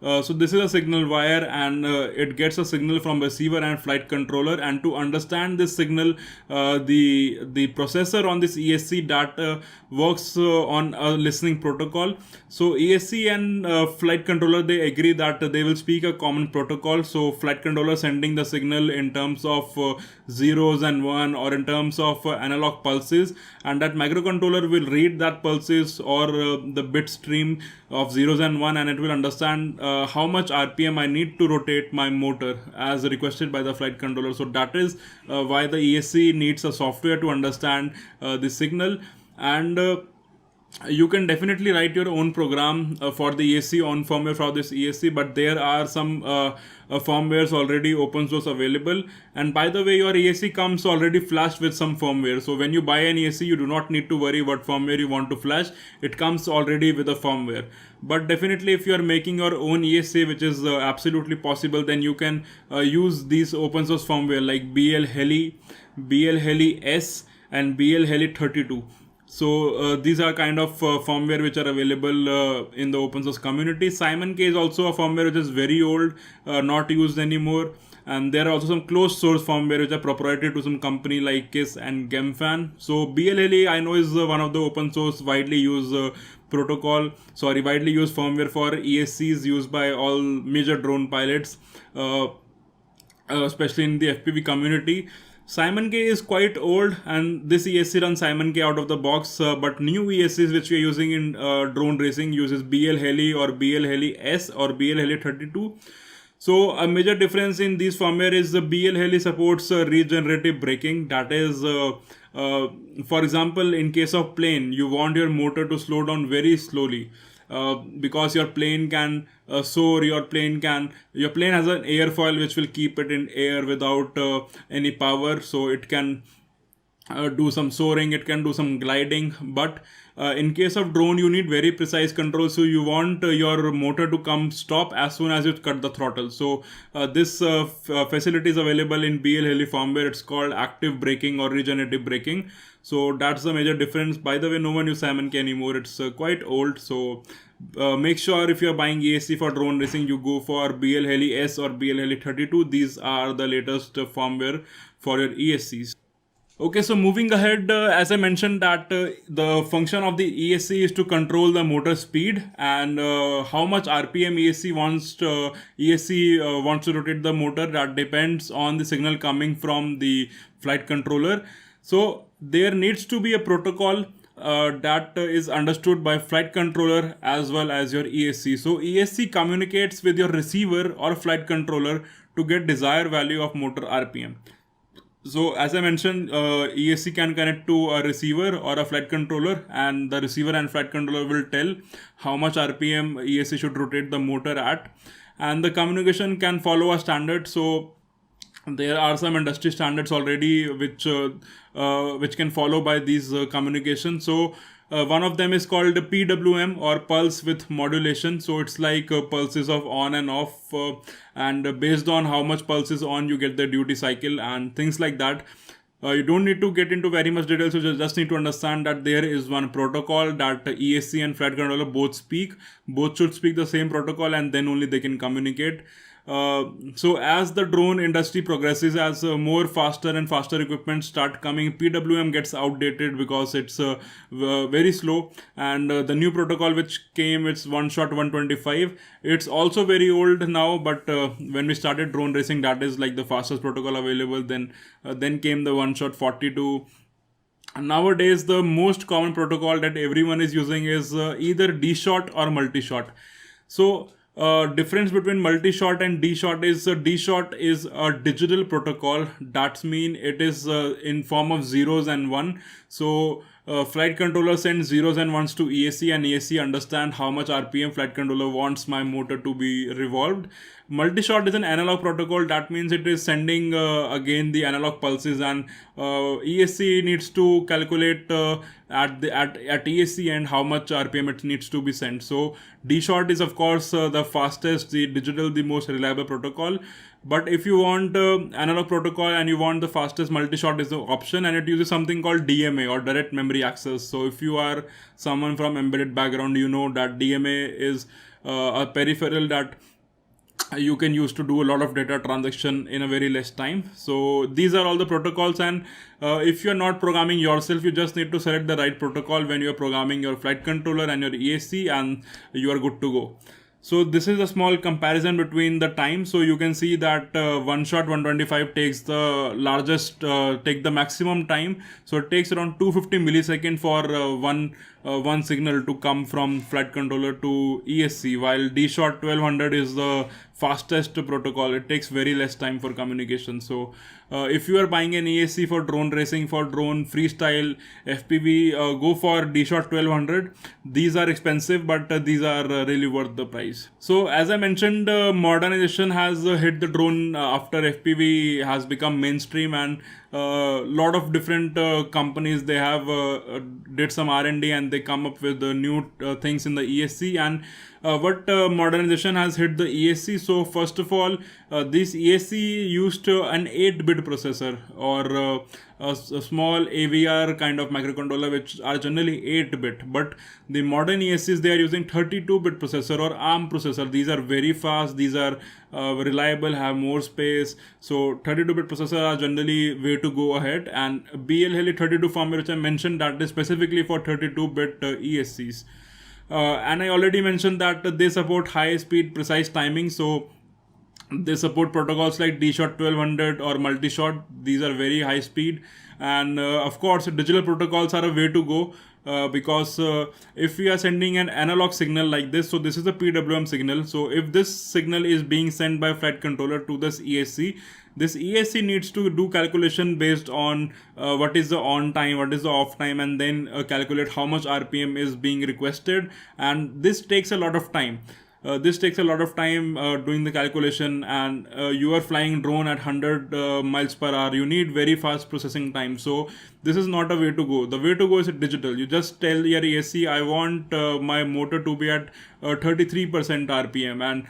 so this is a signal wire, and it gets a signal from receiver and flight controller. And to understand this signal, the processor on this ESC that works on a listening protocol. So ESC and flight controller, they agree that they will speak a common protocol. So flight controller sending the signal in terms of zeros and one, or in terms of analog pulses, and that microcontroller will read that pulses or the bit stream of zeros and one, and it will understand how much RPM I need to rotate my motor as requested by the flight controller. So that is why the ESC needs a software to understand the signal. And you can definitely write your own program for the ESC on firmware for this ESC, but there are some firmwares already open source available. And by the way, your ESC comes already flashed with some firmware. So when you buy an ESC, you do not need to worry what firmware you want to flash. It comes already with a firmware. But definitely, if you are making your own ESC, which is absolutely possible, then you can use these open source firmware like BL Heli, BL Heli S, and BL Heli 32. So these are kind of firmware which are available in the open source community. Simon K is also a firmware which is very old, not used anymore. And there are also some closed source firmware which are proprietary to some company like KISS and GEMFAN. So BLLE, I know, is one of the open source widely used widely used firmware for ESCs used by all major drone pilots, especially in the FPV community. Simon K is quite old, and this ESC runs Simon K out of the box, but new ESCs which we are using in drone racing uses BL Heli or BL Heli S or BL Heli 32. So a major difference in these firmware is the BL Heli supports regenerative braking. That is, for example, in case of plane, you want your motor to slow down very slowly. Because your plane can soar, your plane has an airfoil which will keep it in air without any power, so it can do some soaring, it can do some gliding. But in case of drone, you need very precise control, so you want your motor to come stop as soon as you cut the throttle. So this facility is available in BL Heli firmware. It's called active braking or regenerative braking. So that's the major difference. By the way, no one uses Simon K anymore. It's quite old. So make sure if you're buying ESC for drone racing, you go for BL Heli S or BL Heli 32. These are the latest firmware for your ESCs. Okay, so moving ahead, as I mentioned that the function of the ESC is to control the motor speed and how much RPM ESC wants to rotate the motor. That depends on the signal coming from the flight controller. So there needs to be a protocol that is understood by flight controller as well as your ESC. So ESC communicates with your receiver or flight controller to get desired value of motor RPM. So as I mentioned, ESC can connect to a receiver or a flight controller, and the receiver and flight controller will tell how much RPM ESC should rotate the motor at. And the communication can follow a standard. So there are some industry standards already which can follow by these communications. So one of them is called PWM or pulse with modulation. So it's like pulses of on and off, and based on how much pulse is on, you get the duty cycle and things like that. You don't need to get into very much detail, so you just need to understand that there is one protocol that ESC and flight controller both should speak the same protocol, and then only they can communicate. So as the drone industry progresses, as more faster and faster equipment start coming, PWM gets outdated because it's very slow, and the new protocol which came, it's one shot 125. It's also very old now, but when we started drone racing, that is like the fastest protocol available. Then came the one shot 42. Nowadays the most common protocol that everyone is using is either D-shot or multi-shot. So difference between multi-shot and D-shot is D-shot is a digital protocol. That's mean it is in form of zeros and one. So flight controller sends zeros and ones to ESC, and ESC understand how much RPM flight controller wants my motor to be revolved. Multi-shot is an analog protocol. That means it is sending again the analog pulses, and ESC needs to calculate at ESC and how much RPM it needs to be sent. So D-shot is of course the fastest, the digital, the most reliable protocol. But if you want analog protocol and you want the fastest, multi-shot is the option, and it uses something called DMA, or direct memory access. So if you are someone from embedded background, you know that DMA is a peripheral that you can use to do a lot of data transaction in a very less time. So these are all the protocols, and if you're not programming yourself, you just need to select the right protocol when you're programming your flight controller and your ESC, and you are good to go. So this is a small comparison between the time. So you can see that one shot 125 takes the largest, take the maximum time. So it takes around 250 millisecond for one signal to come from flight controller to ESC, while D-shot 1200 is the fastest protocol. It takes very less time for communication. So if you are buying an ESC for drone racing, for drone freestyle FPV, go for D-shot 1200. These are expensive, but these are really worth the price. So as I mentioned, modernization has hit the drone after FPV has become mainstream, and lot of different companies, they have did some R&D, and they come up with new things in the ESC. And what modernization has hit the ESC. So first of all, this ESC used an 8-bit processor, or a small AVR kind of microcontroller, which are generally 8-bit. But the modern ESCs, they are using 32-bit processor or ARM processor. These are very fast, these are reliable, have more space. So 32-bit processor are generally way to go ahead. And BL32 firmware, which I mentioned, that is specifically for 32-bit ESCs. And I already mentioned that they support high speed, precise timing. So they support protocols like D-shot 1200 or multi-shot. These are very high speed. And of course, digital protocols are a way to go. Because if we are sending an analog signal like this, so this is a PWM signal. So if this signal is being sent by flight controller to this ESC needs to do calculation based on what is the on time, what is the off time, and then calculate how much RPM is being requested. And this takes a lot of time. Doing the calculation, and you are flying drone at 100 miles per hour. You need very fast processing time. So this is not a way to go. The way to go is digital. You just tell your ESC, I want my motor to be at 33% RPM, and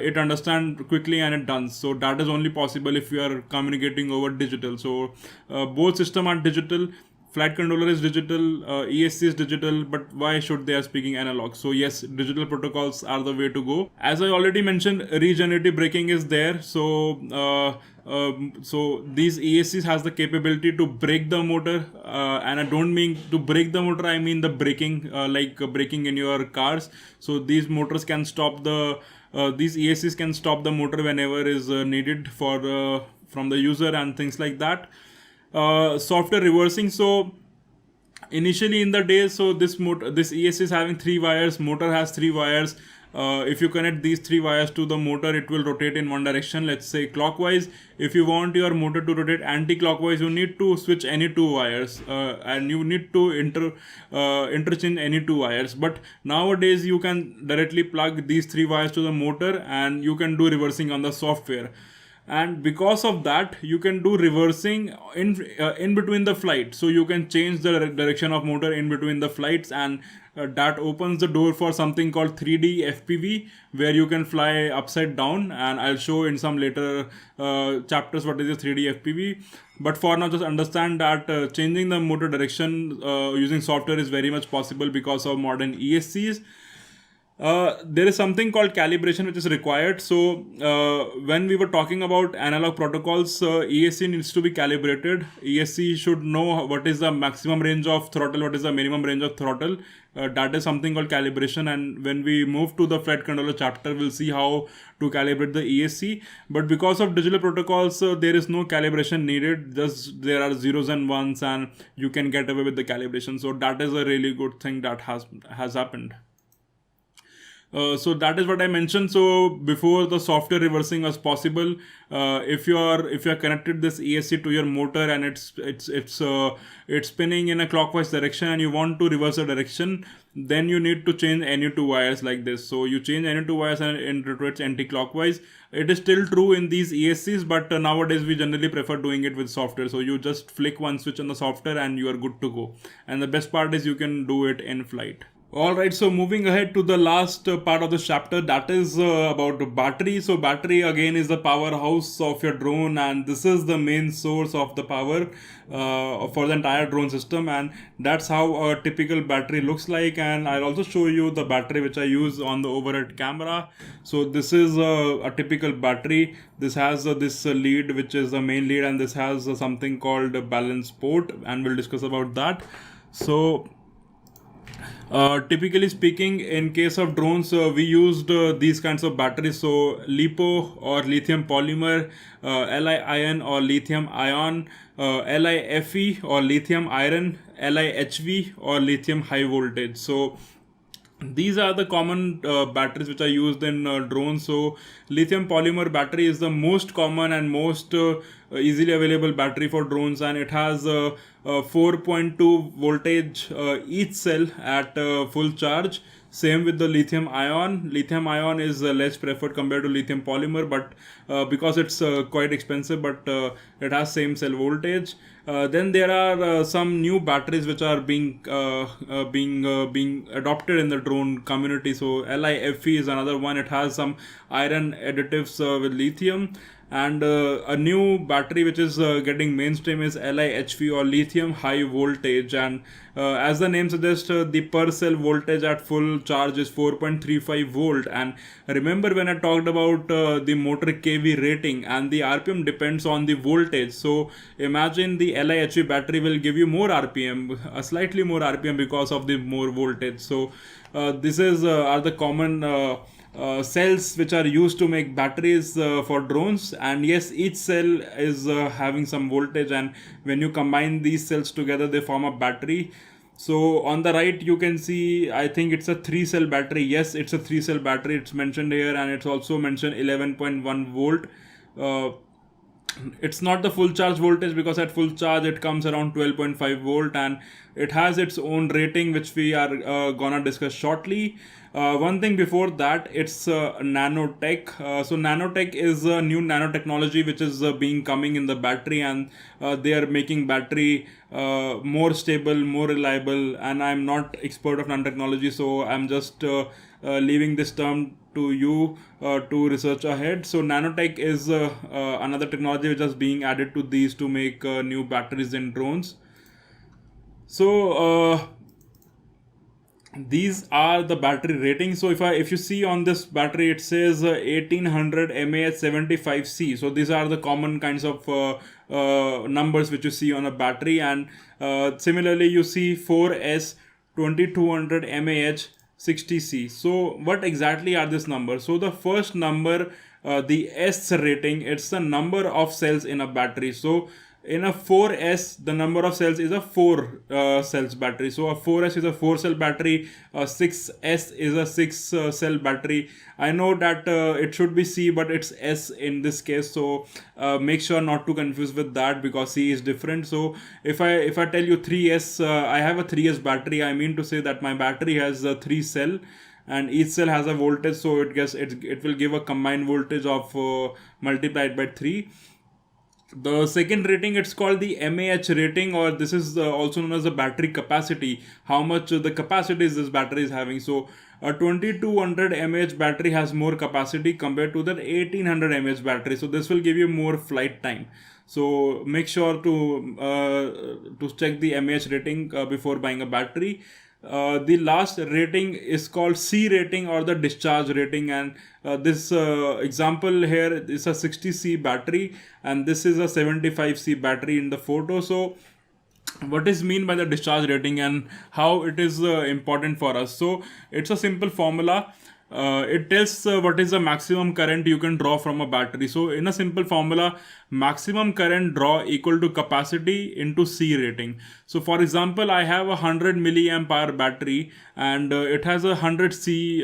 it understands quickly and it does. So that is only possible if you are communicating over digital. So both systems are digital. Flight controller is digital, ESC is digital, but why should they are speaking analog? So yes, digital protocols are the way to go. As I already mentioned, regenerative braking is there. So these ESCs has the capability to brake the motor, and I don't mean to break the motor, I mean the braking, like braking in your cars. So these motors can stop these ESCs can stop the motor whenever is needed from the user and things like that. Software reversing. So initially in the days, so this ESC is having 3 wires, motor has 3 wires. If you connect these 3 wires to the motor, it will rotate in one direction, let's say clockwise. If you want your motor to rotate anti-clockwise, you need to switch any 2 wires, and you need to interchange any 2 wires. But nowadays you can directly plug these 3 wires to the motor, and you can do reversing on the software. And because of that, you can do reversing in between the flight. So you can change the direction of motor in between the flights, and that opens the door for something called 3D FPV, where you can fly upside down. And I'll show in some later chapters what is a 3D FPV. But for now, just understand that changing the motor direction using software is very much possible because of modern ESCs. There is something called calibration which is required. So when we were talking about analog protocols, ESC needs to be calibrated. ESC should know what is the maximum range of throttle, what is the minimum range of throttle. that is something called calibration, and when we move to the flight controller chapter, we'll see how to calibrate the ESC. But because of digital protocols, there is no calibration needed, just there are zeros and ones, and you can get away with the calibration. So that is a really good thing that has happened. So that is what I mentioned. So before the software reversing was possible, if you are connected this ESC to your motor and it's spinning in a clockwise direction and you want to reverse the direction, then you need to change any two wires like this. So you change any two wires and it rotates anti-clockwise. It is still true in these ESCs, but nowadays we generally prefer doing it with software. So you just flick one switch on the software and you are good to go. And the best part is you can do it in flight. Alright, so moving ahead to the last part of the chapter, that is about the battery. So battery again is the powerhouse of your drone, and this is the main source of the power for the entire drone system, and that's how a typical battery looks like. And I'll also show you the battery which I use on the overhead camera. So this is a typical battery. This has this lead which is the main lead, and this has something called a balance port, and we'll discuss about that. So typically speaking, in case of drones, we used these kinds of batteries. So LiPo or lithium polymer, Li-ion or lithium ion, Li-Fe or lithium iron, Li-HV or lithium high voltage. So these are the common batteries which are used in drones. So lithium polymer battery is the most common and most easily available battery for drones, and it has 4.2 voltage each cell at full charge. Same with the lithium ion. Lithium ion is less preferred compared to lithium polymer, but because it's quite expensive, but it has same cell voltage. Then there are some new batteries which are being adopted in the drone community. So Li-Fe is another one. It has some iron additives with lithium. And a new battery which is getting mainstream is Li-HV or lithium high voltage, and as the name suggests, the per cell voltage at full charge is 4.35 volt. And remember when I talked about the motor kV rating, and the RPM depends on the voltage. So imagine the Li-HV battery will give you more RPM, slightly more RPM because of the more voltage. So this is are the common cells which are used to make batteries for drones. And yes, each cell is having some voltage, and when you combine these cells together, they form a battery. So on the right you can see, I think it's a 3-cell battery. Yes, it's a 3-cell battery, it's mentioned here, and it's also mentioned 11.1 volt. It's not the full charge voltage, because at full charge it comes around 12.5 volt, and it has its own rating which we are gonna discuss shortly. One thing before that, it's nanotech. So nanotech is a new nanotechnology which is being coming in the battery, and they are making battery more stable, more reliable. And I'm not expert of nanotechnology, so I'm just leaving this term to you to research ahead. So nanotech is another technology which is being added to these to make new batteries in drones. So these are the battery ratings. So if you see on this battery, it says 1800 mAh 75C. So these are the common kinds of numbers which you see on a battery. And similarly you see 4S 2200 mAh 60C. So what exactly are these numbers? So the first number, the S rating, it's the number of cells in a battery. So in a 4S, the number of cells is a 4 cells battery. So a 4S is a 4-cell battery, a 6S is a 6-cell battery. I know that it should be C, but it's S in this case. So make sure not to confuse with that, because C is different. So if I tell you 3S, I have a 3S battery, I mean to say that my battery has a 3 cell, and each cell has a voltage, so it will give a combined voltage of multiplied by 3. The second rating, it's called the mAh rating, or this is also known as the battery capacity. How much the capacity is this battery is having. So a 2200 mAh battery has more capacity compared to the 1800 mAh battery. So this will give you more flight time. So make sure to check the mAh rating before buying a battery. The last rating is called C rating, or the discharge rating, and this example here is a 60C battery, and this is a 75C battery in the photo. So what is mean by the discharge rating and how it is important for us. So it's a simple formula. It tells what is the maximum current you can draw from a battery. So in a simple formula, maximum current draw equal to capacity into C rating. So for example, I have a 100 milliamp hour battery, and it has a 100 C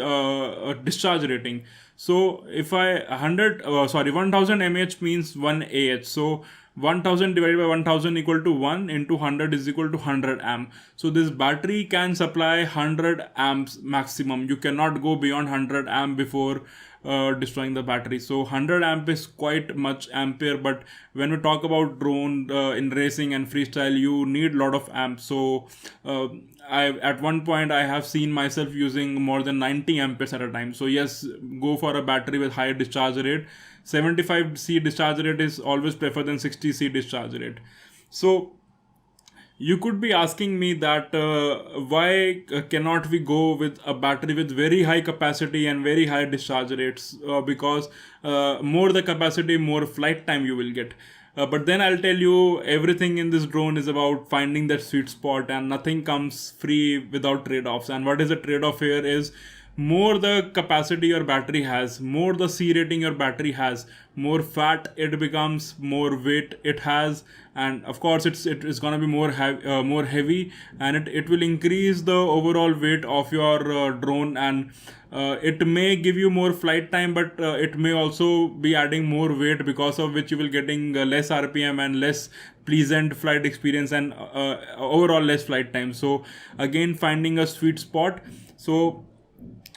discharge rating. So if I 1000 mAh means 1 Ah. So 1000 divided by 1000 equal to 1 into 100 is equal to 100 amp. So this battery can supply 100 amps maximum. You cannot go beyond 100 amp before destroying the battery. So 100 amp is quite much ampere, but when we talk about drone in racing and freestyle, you need a lot of amps. So at one point I have seen myself using more than 90 amperes at a time. So yes, go for a battery with higher discharge rate. 75C discharge rate is always preferred than 60C discharge rate. So you could be asking me that why cannot we go with a battery with very high capacity and very high discharge rates, because more the capacity, more flight time you will get. But then I'll tell you, everything in this drone is about finding that sweet spot, and nothing comes free without trade-offs. And what is the trade-off here is, more the capacity your battery has, more the C rating your battery has, more fat it becomes, more weight it has, and of course it is going to be more heavy, and it will increase the overall weight of your drone, and it may give you more flight time, but it may also be adding more weight, because of which you will getting less RPM and less pleasant flight experience, and overall less flight time. So again, finding a sweet spot. So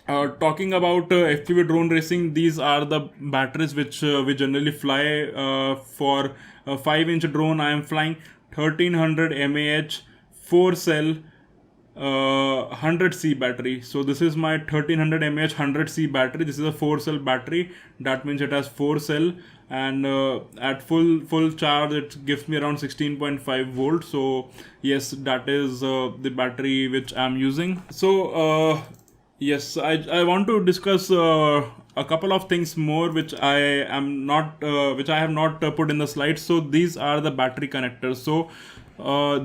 talking about FPV drone racing, these are the batteries which we generally fly. For a 5-inch drone, I am flying 1300 mAh 4 cell 100C battery. So this is my 1300 mAh 100C battery. This is a 4 cell battery. That means it has 4 cell, and at full charge it gives me around 16.5 volts. So yes, that is the battery which I am using. So yes, I want to discuss a couple of things more which I am not which I have not put in the slides. So these are the battery connectors. So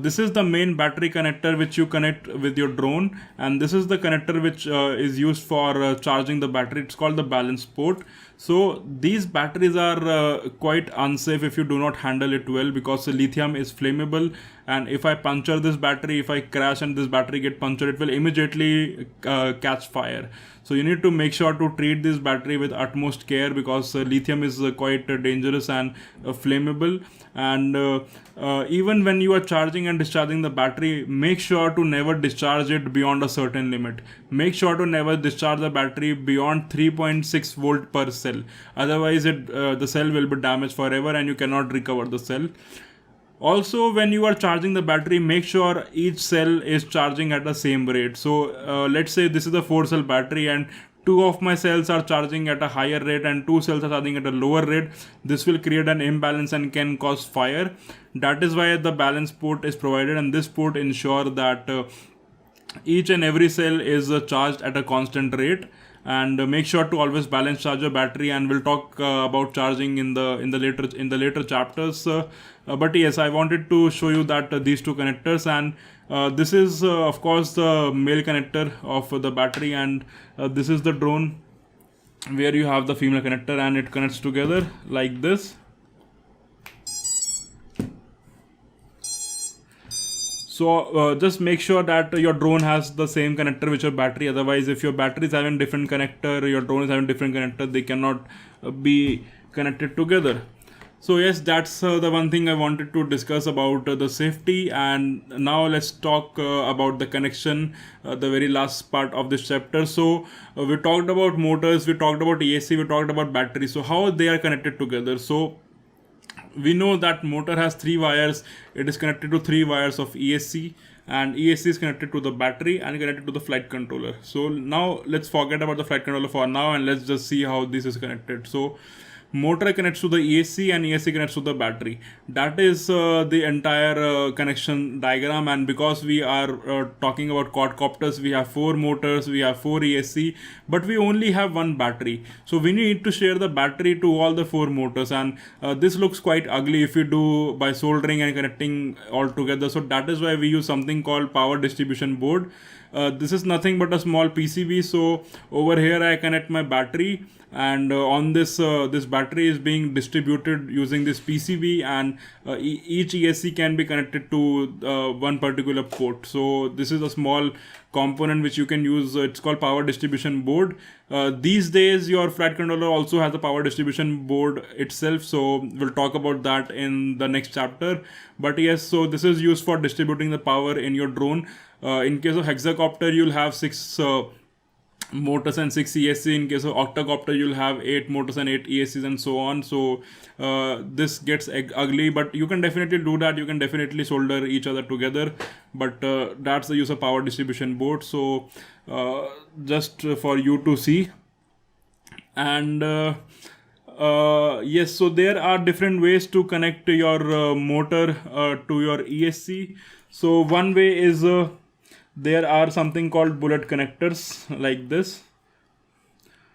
this is the main battery connector which you connect with your drone, and this is the connector which is used for charging the battery. It's called the balance port. So these batteries are quite unsafe if you do not handle it well, because the lithium is flammable, and if I puncture this battery, if I crash and this battery get punctured, it will immediately catch fire. So you need to make sure to treat this battery with utmost care, because lithium is quite dangerous and flammable. And even when you are charging and discharging the battery, make sure to never discharge it beyond a certain limit. Make sure to never discharge the battery beyond 3.6 volt per cell. Otherwise the cell will be damaged forever and you cannot recover the cell. Also, when you are charging the battery, make sure each cell is charging at the same rate. So let's say this is a 4 cell battery, and 2 of my cells are charging at a higher rate and 2 cells are charging at a lower rate. This will create an imbalance and can cause fire. That is why the balance port is provided, and this port ensure that each and every cell is charged at a constant rate. And make sure to always balance charge your battery, and we'll talk about charging in the later chapters. But yes, I wanted to show you that these two connectors, and this is of course the male connector of the battery, and this is the drone where you have the female connector, and it connects together like this. So just make sure that your drone has the same connector with your battery. Otherwise, if your battery is having different connector, your drone is having different connector, they cannot be connected together. So yes, that's the one thing I wanted to discuss about the safety. And now let's talk about the connection, the very last part of this chapter. So we talked about motors, we talked about ESC, we talked about battery. So how they are connected together. So we know that motor has 3 wires. It is connected to 3 wires of ESC, and ESC is connected to the battery and connected to the flight controller. So now let's forget about the flight controller for now, and let's just see how this is connected. So motor connects to the ESC and ESC connects to the battery. That is the entire connection diagram. And because we are talking about quadcopters, we have 4 motors, we have 4 ESC, but we only have one battery. So we need to share the battery to all the 4 motors, and this looks quite ugly if you do by soldering and connecting all together. So that is why we use something called power distribution board. This is nothing but a small PCB. So over here I connect my battery, and on this this battery is being distributed using this PCB, and each ESC can be connected to one particular port. So this is a small component which you can use. It's called power distribution board. These days your flight controller also has a power distribution board itself, so we'll talk about that in the next chapter. But yes, so this is used for distributing the power in your drone. In case of hexacopter, you'll have 6 motors and 6 ESC. In case of octocopter, you'll have 8 motors and 8 ESCs and so on. So this gets ugly, but you can definitely do that. You can definitely solder each other together, but that's the use of power distribution board. So just for you to see. And yes, so there are different ways to connect your motor to your ESC. So one way is there are something called bullet connectors like this.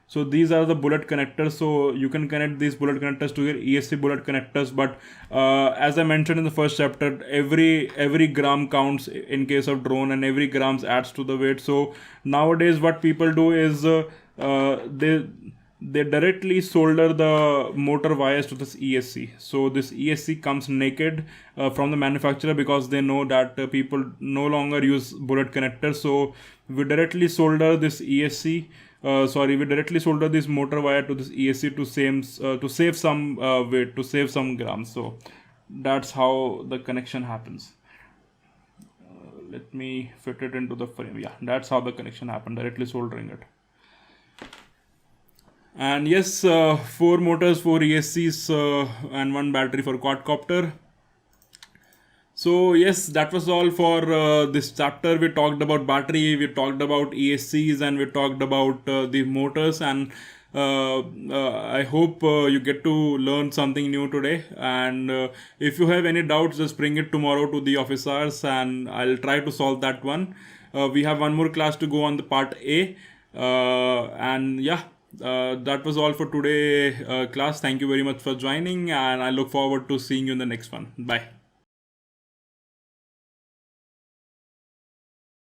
So these are the bullet connectors. So you can connect these bullet connectors to your ESC bullet connectors. But as I mentioned in the first chapter, every gram counts in case of drone, and every grams adds to the weight. So nowadays what people do is they directly solder the motor wires to this ESC. So this ESC comes naked from the manufacturer, because they know that people no longer use bullet connectors. So we directly solder this ESC. We directly solder this motor wire to this ESC to save some weight, to save some grams. So that's how the connection happens. Let me fit it into the frame. Yeah, that's how the connection happened, directly soldering it. And yes, 4 motors, 4 ESCs, and 1 battery for quadcopter. So yes, that was all for this chapter. We talked about battery, we talked about ESCs, and we talked about the motors. And I hope you get to learn something new today. And if you have any doubts, just bring it tomorrow to the office hours, and I'll try to solve that one. We have one more class to go on the part A. And yeah. That was all for today class. Thank you very much for joining, and I look forward to seeing you in the next one. Bye.